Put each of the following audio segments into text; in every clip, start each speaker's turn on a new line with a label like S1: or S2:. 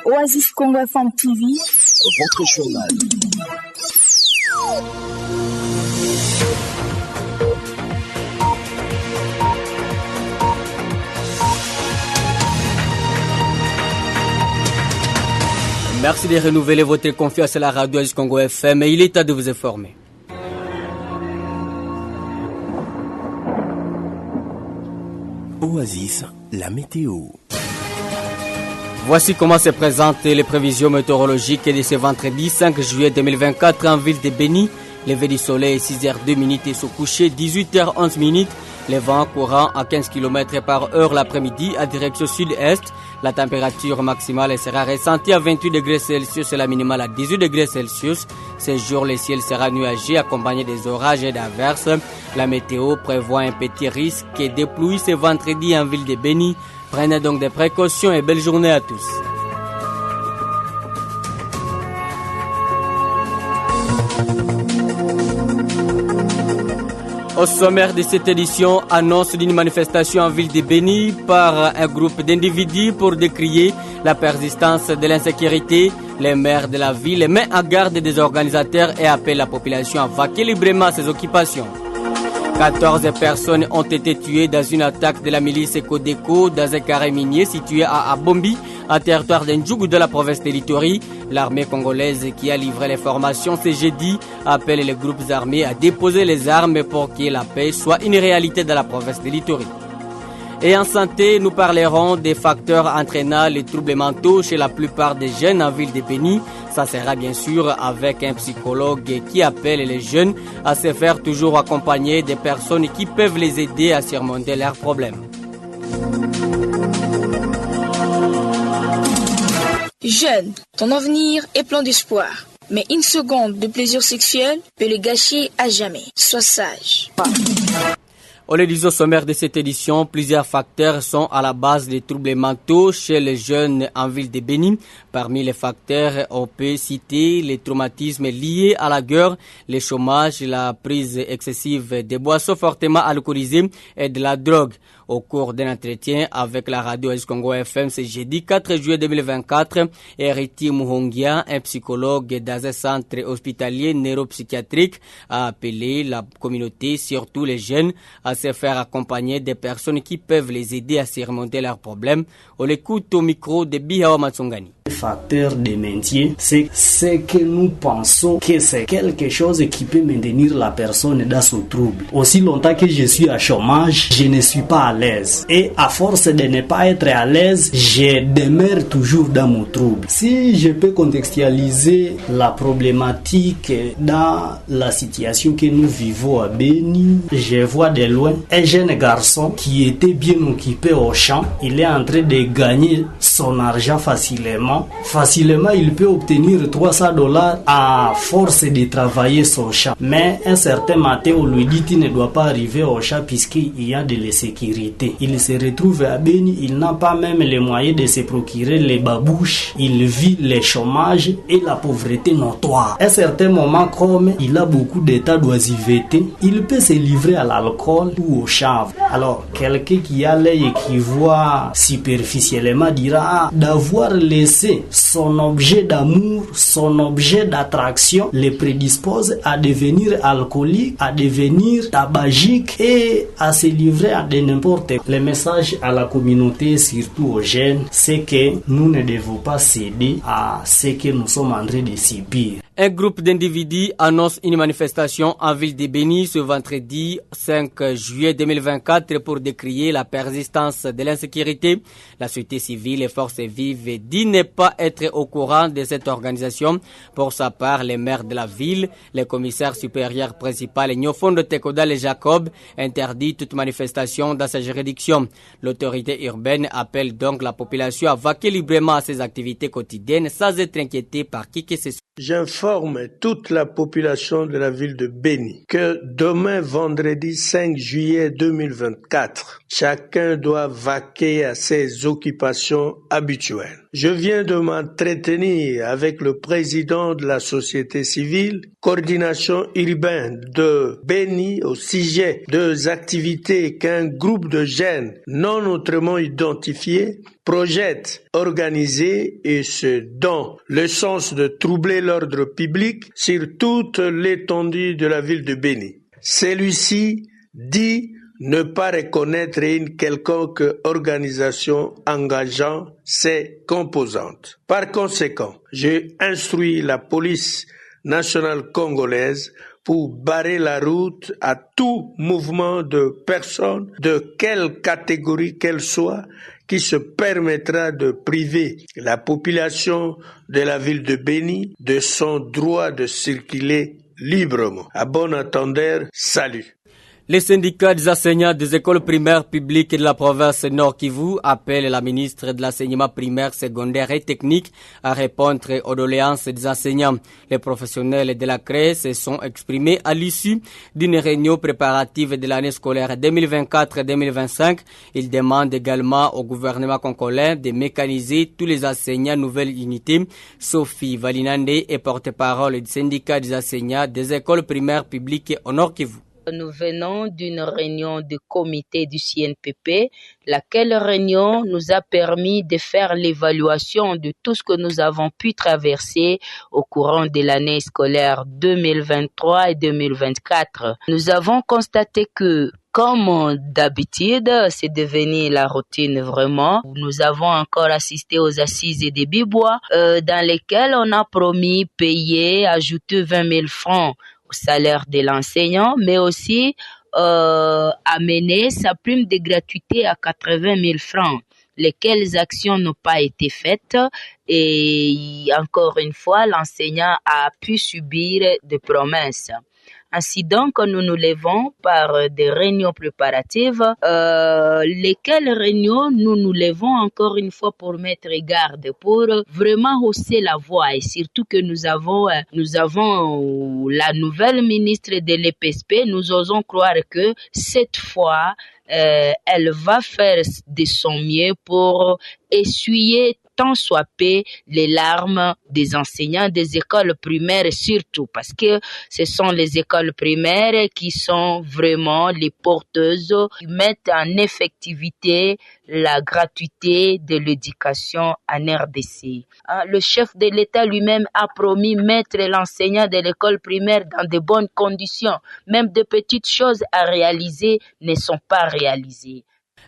S1: Oasis Congo FM TV,
S2: votre journal.
S3: Merci de renouveler votre confiance à la radio Oasis Congo FM et il est temps de vous informer.
S2: Oasis, la météo.
S3: Voici comment se présentent les prévisions météorologiques de ce vendredi 5 juillet 2024 en ville de Béni. Levé du soleil 6h02 et sous coucher 18h11. Les vents courant à 15 km par heure l'après-midi à direction sud-est. La température maximale sera ressentie à 28 degrés Celsius et la minimale à 18 degrés Celsius. Ce jour, le ciel sera nuagé accompagné des orages et d'averses. La météo prévoit un petit risque de pluie ce vendredi en ville de Béni. Prenez donc des précautions et belle journée à tous. Au sommaire de cette édition, annonce d'une manifestation en ville de Béni par un groupe d'individus pour décrier la persistance de l'insécurité. Les maires de la ville met en garde des organisateurs et appellent la population à vaquer librement à ses occupations. 14 personnes ont été tuées dans une attaque de la milice Codeco dans un carré minier situé à Abombi, en territoire d'Ndjougou de la province de l'Ituri. L'armée congolaise qui a livré les formations ce jeudi appelle les groupes armés à déposer les armes pour que la paix soit une réalité dans la province de l'Ituri. Et en santé, nous parlerons des facteurs entraînant les troubles mentaux chez la plupart des jeunes en ville de Béni. Ça sera bien sûr avec un psychologue qui appelle les jeunes à se faire toujours accompagner des personnes qui peuvent les aider à surmonter leurs problèmes.
S1: jeune, ton avenir est plein d'espoir. Mais une seconde de plaisir sexuel peut le gâcher à jamais. Sois sage.
S3: On le dit au sommaire de cette édition, plusieurs facteurs sont à la base des troubles mentaux chez les jeunes en ville de Béni. Parmi les facteurs, on peut citer les traumatismes liés à la guerre, le chômage, la prise excessive des boissons fortement alcoolisées et de la drogue. Au cours d'un entretien avec la radio Oasis Congo FM ce jeudi 4 juillet 2024, Héritier Muhongia, un psychologue dans un centre hospitalier neuropsychiatrique, a appelé la communauté, surtout les jeunes, à se faire accompagner des personnes qui peuvent les aider à surmonter leurs problèmes. On l'écoute au micro de Bihao Matsongani.
S4: Le facteur de maintien, c'est ce que nous pensons que c'est quelque chose qui peut maintenir la personne dans son trouble. Aussi longtemps que je suis à chômage, je ne suis pas à l'aise. Et à force de ne pas être à l'aise, je demeure toujours dans mon trouble. Si je peux contextualiser la problématique dans la situation que nous vivons à Béni, je vois de loin un jeune garçon qui était bien occupé au champ. Il est en train de gagner son argent facilement. Facilement, il peut obtenir $300 à force de travailler son champ. Mais un certain matin, on lui dit qu'il ne doit pas arriver au champ puisqu'il y a de l'insécurité. Il se retrouve à Béni, il n'a pas même les moyens de se procurer les babouches. Il vit le chômage et la pauvreté notoire. À un certain moment, comme il a beaucoup d'état d'oisiveté, il peut se livrer à l'alcool ou au chanvre. Alors, quelqu'un qui a l'œil qui voit superficiellement dira d'avoir laissé son objet d'amour, son objet d'attraction, les prédispose à devenir alcoolique, à devenir tabagique et à se livrer à de n'importe quoi. Le message à la communauté, surtout aux jeunes, c'est que nous ne devons pas céder à ce que nous sommes en train de subir.
S3: Un groupe d'individus annonce une manifestation en ville de Béni ce vendredi 5 juillet 2024 pour décrier la persistance de l'insécurité. La société civile et forces vives dit ne pas être au courant de cette organisation. Pour sa part, les maires de la ville, le commissaire supérieur principal Nyofondo Tekodal et Jacob interdit toute manifestation dans sa juridiction. L'autorité urbaine appelle donc la population à vaquer librement à ses activités quotidiennes sans être inquiétée par qui que ce soit.
S5: J'informe toute la population de la ville de Béni que demain, vendredi 5 juillet 2024, chacun doit vaquer à ses occupations habituelles. Je viens de m'entretenir avec le président de la société civile, coordination urbaine de Béni au sujet des activités qu'un groupe de jeunes non autrement identifiés projette, organiser et se donne le sens de troubler l'ordre public sur toute l'étendue de la ville de Béni. Celui-ci dit ne pas reconnaître une quelconque organisation engageant ses composantes. Par conséquent, j'ai instruit la police nationale congolaise pour barrer la route à tout mouvement de personnes, de quelle catégorie qu'elle soit, qui se permettra de priver la population de la ville de Béni de son droit de circuler librement. À bon entendeur, salut.
S3: Les syndicats des enseignants des écoles primaires publiques de la province Nord Kivu appellent la ministre de l'enseignement primaire, secondaire et technique à répondre aux doléances des enseignants. Les professionnels de la CRE se sont exprimés à l'issue d'une réunion préparative de l'année scolaire 2024-2025. Ils demandent également au gouvernement congolais de mécaniser tous les enseignants nouvelle unité. Sophie Valinande est porte-parole du syndicat des enseignants des écoles primaires publiques au Nord Kivu.
S6: Nous venons d'une réunion du comité du CNPP, laquelle réunion nous a permis de faire l'évaluation de tout ce que nous avons pu traverser au courant de l'année scolaire 2023 et 2024. Nous avons constaté que, comme d'habitude, c'est devenu la routine vraiment. Nous avons encore assisté aux assises des Bibois, dans lesquelles on a promis payer, ajouter 20 000 francs au salaire de l'enseignant, mais aussi amener sa prime de gratuité à 80 000 francs. Lesquelles actions n'ont pas été faites et encore une fois, l'enseignant a pu subir des promesses. Ainsi donc, nous nous levons par des réunions préparatives, lesquelles réunions nous nous levons encore une fois pour mettre garde, pour vraiment hausser la voix et surtout que nous avons la nouvelle ministre de l'EPSP, nous osons croire que cette fois, elle va faire de son mieux pour essuyer tant soit peu les larmes des enseignants des écoles primaires surtout parce que ce sont les écoles primaires qui sont vraiment les porteuses qui mettent en effectivité la gratuité de l'éducation en RDC. Le chef de l'État lui-même a promis mettre l'enseignant de l'école primaire dans de bonnes conditions. Même de petites choses à réaliser ne sont pas réalisées.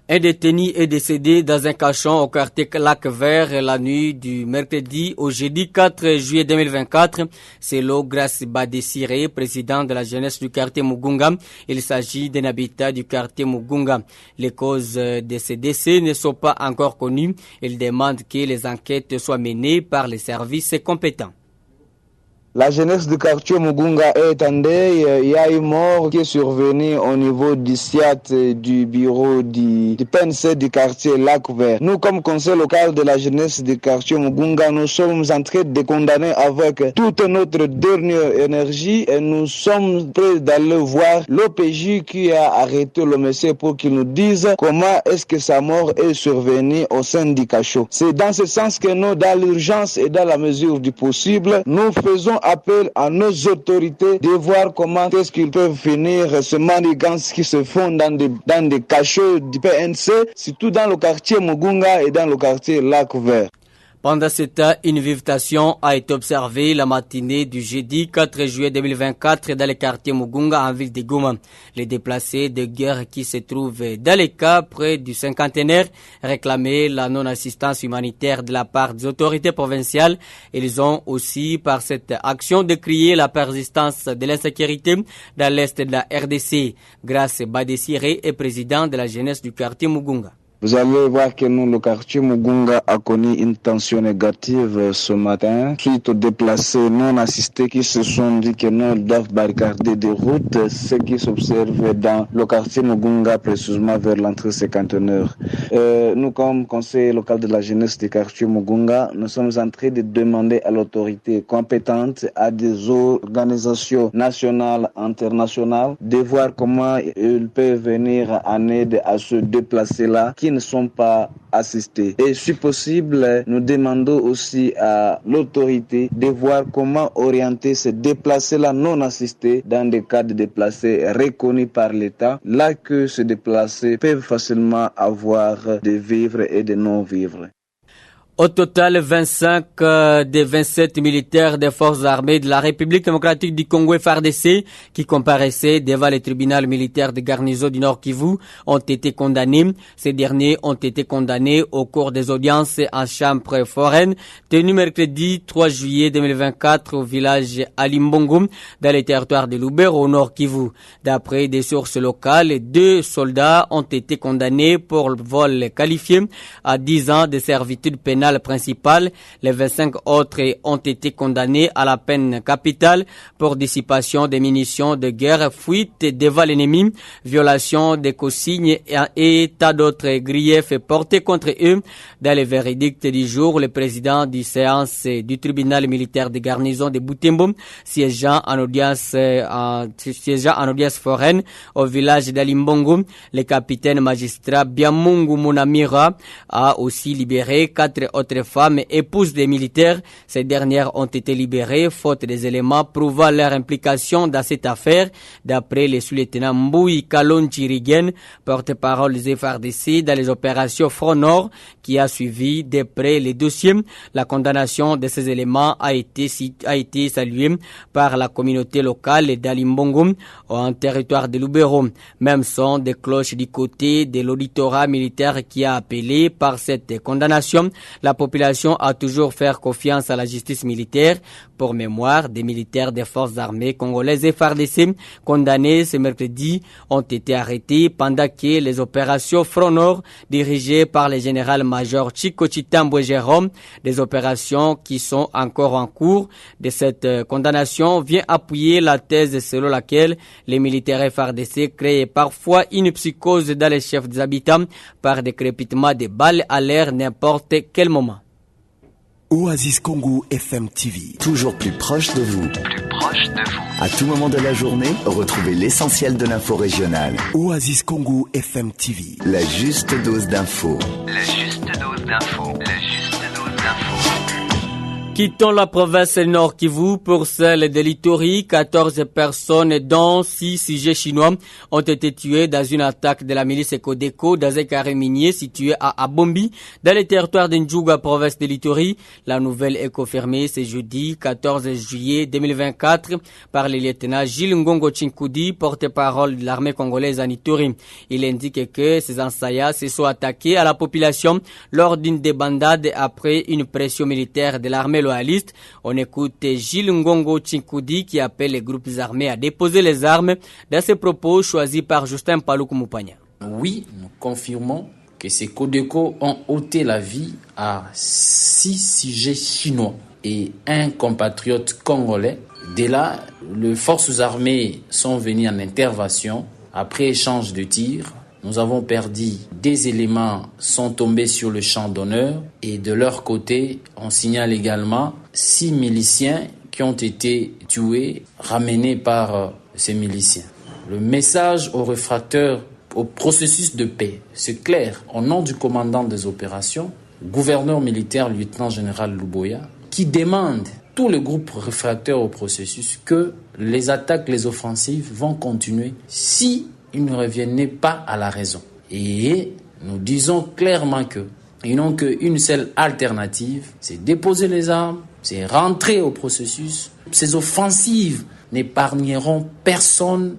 S3: Un détenu est décédé dans un cachot au quartier Lac-Vert la nuit du mercredi au jeudi 4 juillet 2024. C'est Grace Badesiré, président de la jeunesse du quartier Mugunga. Il s'agit d'un habitat du quartier Mugunga. Les causes de ces décès ne sont pas encore connues. Il demande que les enquêtes soient menées par les services compétents.
S7: La jeunesse du quartier Mugunga est en deuil. Il y a une mort qui est survenue au niveau du SIAT du bureau du PNC du quartier Lac-Vert. Nous, comme conseil local de la jeunesse du quartier Mugunga, nous sommes en train de condamner avec toute notre dernière énergie et nous sommes prêts d'aller voir l'OPJ qui a arrêté le monsieur pour qu'il nous dise comment est-ce que sa mort est survenue au sein du cachot. C'est dans ce sens que nous, dans l'urgence et dans la mesure du possible, nous faisons appel à nos autorités de voir comment est-ce qu'ils peuvent finir ce manigance qui se font dans des cachots du PNC, surtout dans le quartier Mugunga et dans le quartier Lac-Vert.
S3: Pendant ce temps, une vivification a été observée la matinée du jeudi 4 juillet 2024 dans le quartier Mugunga en ville de Goma. Les déplacés de guerre qui se trouvent dans les cas près du cinquantenaire réclamaient la non-assistance humanitaire de la part des autorités provinciales. Ils ont aussi, par cette action, décrié la persistance de l'insécurité dans l'est de la RDC. Grace Badesiré est président de la jeunesse du quartier Mugunga.
S7: Vous allez voir que nous, le quartier Mugunga a connu une tension négative ce matin suite aux déplacés non assistés qui se sont dit que nous doivent barricader des routes, ce qui s'observe dans le quartier Mugunga, précisément vers l'entrée cinquantenaire. Nous, comme conseil local de la jeunesse du quartier Mugunga, nous sommes en train de demander à l'autorité compétente, à des organisations nationales, internationales, de voir comment ils peuvent venir en aide à ce déplacé-là qui ne sont pas assistés. Et si possible, nous demandons aussi à l'autorité de voir comment orienter ces déplacés-là non assistés dans des cas de déplacés reconnus par l'État, là que ces déplacés peuvent facilement avoir des vivres et des non-vivres.
S3: Au total, 25 des 27 militaires des forces armées de la République démocratique du Congo FARDC qui comparaissaient devant le tribunal militaire de garnison du Nord Kivu ont été condamnés. Ces derniers ont été condamnés au cours des audiences en chambre foraine tenues mercredi 3 juillet 2024 au village Alimbongo dans le territoire de Lubero au Nord Kivu. D'après des sources locales, 2 soldats ont été condamnés pour le vol qualifié à 10 ans de servitude pénale principale. Les 25 autres ont été condamnés à la peine capitale pour dissipation des munitions de guerre, fuite devant l'ennemi, violation des consignes et tas d'autres griefs portés contre eux. Dans le verdict du jour, le président du séance du tribunal militaire de garnison de Butembo, siégeant en audience foraine au village d'Alimbongo, le capitaine magistrat Biamungu Munamira a aussi libéré 4 autres femmes épouses des militaires. Ces dernières ont été libérées faute des éléments prouvant leur implication dans cette affaire, d'après le sous-lieutenant Mboui Kalonchirigen, porte-parole des FARDC dans les opérations Front Nord, qui a suivi de près les dossiers. La condamnation de ces éléments a été saluée par la communauté locale d'Alimbongo en territoire de Lubero. Même son des cloches du côté de l'auditorat militaire qui a appelé par cette condamnation. La population a toujours fait confiance à la justice militaire. Pour mémoire, des militaires des forces armées congolaises et FARDC condamnés ce mercredi ont été arrêtés pendant que les opérations Front Nord dirigées par le général-major Chico Chitambwe Jérôme, des opérations qui sont encore en cours. De cette condamnation vient appuyer la thèse selon laquelle les militaires FARDC créent parfois une psychose dans les chefs des habitants par des crépitements de balles à l'air n'importe quel moment.
S2: Oasis Congo FM TV, toujours plus proche de vous. À tout moment de la journée, retrouvez l'essentiel de l'info régionale. Oasis Congo FM TV, la juste dose d'infos.
S3: Quittons la province Nord Kivu pour celle de l'Ituri. 14 personnes, dont 6 sujets chinois, ont été tués dans une attaque de la milice Codeco dans un carré minier situé à Abombi, dans le territoire d'Ndjouga, province de l'Ituri. La nouvelle est confirmée ce jeudi 14 juillet 2024 par le lieutenant Gilles Ngongo Chinkoudi, porte-parole de l'armée congolaise en Ituri. Il indique que ces assaillants se sont attaqués à la population lors d'une débandade après une pression militaire de l'armée loyaliste. On écoute Gilles Ngongo Chinkoudi qui appelle les groupes armés à déposer les armes dans ses propos choisis par Justin Paluku Mupanya.
S8: Oui, nous confirmons que ces Codeco ont ôté la vie à 6 sujets chinois et un compatriote congolais. Dès là, les forces armées sont venues en intervention. Après échange de tirs, nous avons perdu des éléments, sont tombés sur le champ d'honneur et de leur côté, on signale également 6 miliciens qui ont été tués, ramenés par ces miliciens. Le message aux réfractaires au processus de paix, c'est clair, au nom du commandant des opérations, gouverneur militaire, lieutenant-général Luboya, qui demande tous les groupes réfractaires au processus que les attaques, les offensives vont continuer si ils ne reviennent pas à la raison. Et nous disons clairement qu'ils n'ont qu'une seule alternative, c'est déposer les armes, c'est rentrer au processus. Ces offensives n'épargneront personne.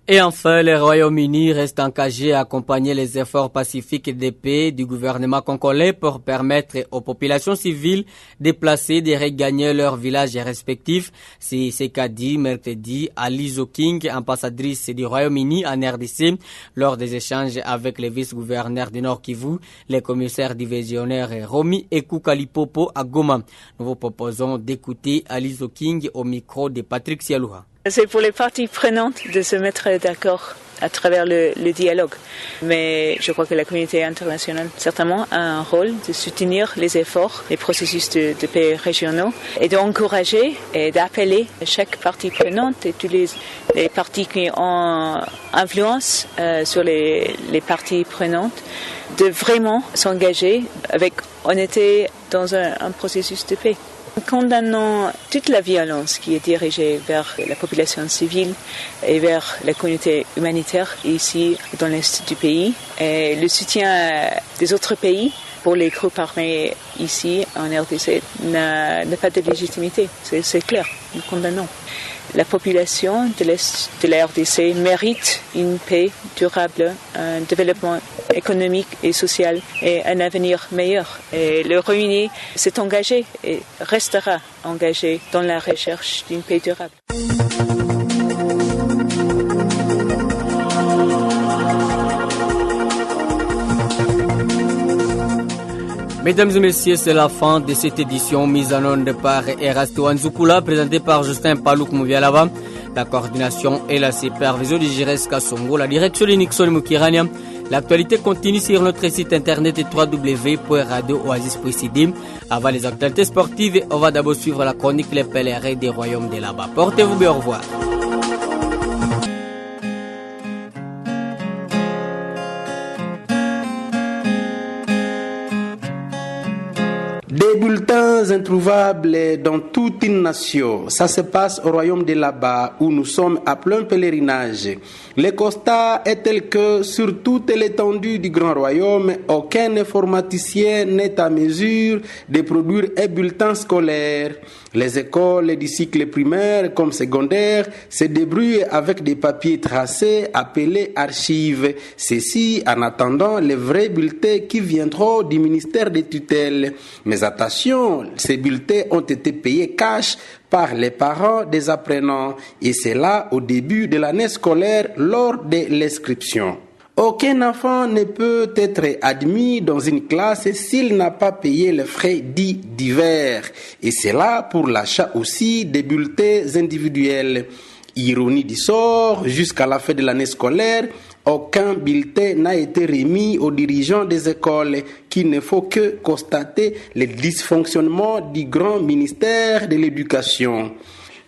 S3: Et enfin, le Royaume-Uni reste engagé à accompagner les efforts pacifiques de paix du gouvernement congolais pour permettre aux populations civiles déplacées de regagner leurs villages respectifs. C'est ce qu'a dit mercredi Alizo King, ambassadrice du Royaume-Uni en RDC, lors des échanges avec le vice-gouverneur du Nord Kivu, le commissaire divisionnaire Romy Ekukalipopo à Goma. Nous vous proposons d'écouter Alizo King au micro de Patrick Sialouha.
S9: C'est pour les parties prenantes de se mettre d'accord à travers le dialogue. Mais je crois que la communauté internationale, certainement, a un rôle de soutenir les efforts, les processus de paix régionaux et d'encourager et d'appeler chaque partie prenante et tous les parties qui ont influence sur les parties prenantes de vraiment s'engager avec honnêteté dans un processus de paix. Condamnons toute la violence qui est dirigée vers la population civile et vers la communauté humanitaire ici dans l'est du pays et le soutien des autres pays pour les groupes armés ici en RDC n'a pas de légitimité, c'est clair, nous condamnons. La population de l'Est de la RDC mérite une paix durable, un développement économique et social et un avenir meilleur. Et le Royaume-Uni s'est engagé et restera engagé dans la recherche d'une paix durable.
S3: Mesdames et messieurs, c'est la fin de cette édition mise en onde par Erasto Anzukula, présentée par Justin Palouk Mouvialava. La coordination et la supervision de Jires Kassongo, la direction de Nixon Moukirania. L'actualité continue sur notre site internet www.radiooasis.cd. Avant les actualités sportives, on va d'abord suivre la chronique Les Pèlerins des Royaumes de là-bas. Portez-vous bien, au revoir.
S10: Des bulletins introuvables dans toute une nation. Ça se passe au royaume de là-bas où nous sommes à plein pèlerinage. Le constat est tel que sur toute l'étendue du grand royaume, aucun informaticien n'est à mesure de produire un bulletin scolaire. Les écoles du cycle primaire comme secondaire se débrouillent avec des papiers tracés appelés archives. Ceci en attendant les vrais bulletins qui viendront du ministère des tutelles. Mais attention, ces bulletins ont été payés cash par les parents des apprenants et c'est là au début de l'année scolaire lors de l'inscription. Aucun enfant ne peut être admis dans une classe s'il n'a pas payé les frais dits divers. Et c'est là pour l'achat aussi des bulletins individuels. Ironie du sort, jusqu'à la fin de l'année scolaire, aucun bulletin n'a été remis aux dirigeants des écoles qui ne faut que constater les dysfonctionnements du grand ministère de l'Éducation.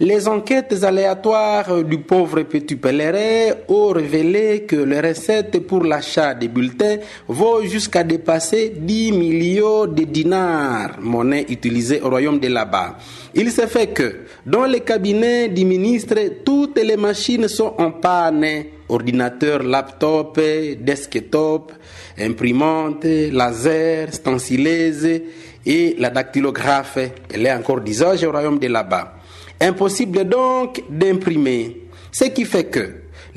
S10: Les enquêtes aléatoires du pauvre petit pèlerin ont révélé que les recettes pour l'achat des bulletins vont jusqu'à dépasser 10 millions de dinars, monnaie utilisée au royaume de là-bas. Il se fait que, dans les cabinets du ministre, toutes les machines sont en panne. Ordinateur, laptop, desktop, imprimante, laser, stencileuse et la dactylographe. Elle est encore d'usage au royaume de là-bas. Impossible donc d'imprimer, ce qui fait que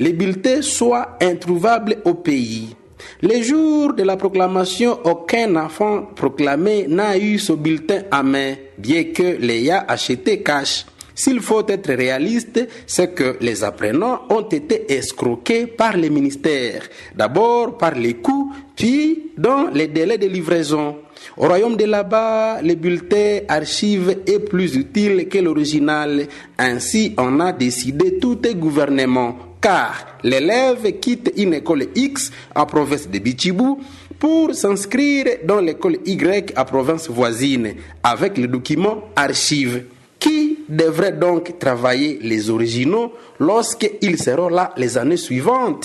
S10: les bulletins soient introuvables au pays. Les jours de la proclamation, aucun enfant proclamé n'a eu ce bulletin à main, bien que l'ayant acheté cash. S'il faut être réaliste, c'est que les apprenants ont été escroqués par les ministères, d'abord par les coûts, puis dans les délais de livraison. Au royaume de là-bas, le bulletin archive est plus utile que l'original. Ainsi, on a décidé tout est gouvernement, car l'élève quitte une école X en province de Bichibou pour s'inscrire dans l'école Y à province voisine avec le document archive. Qui devrait donc travailler les originaux lorsqu'ils seront là les années suivantes?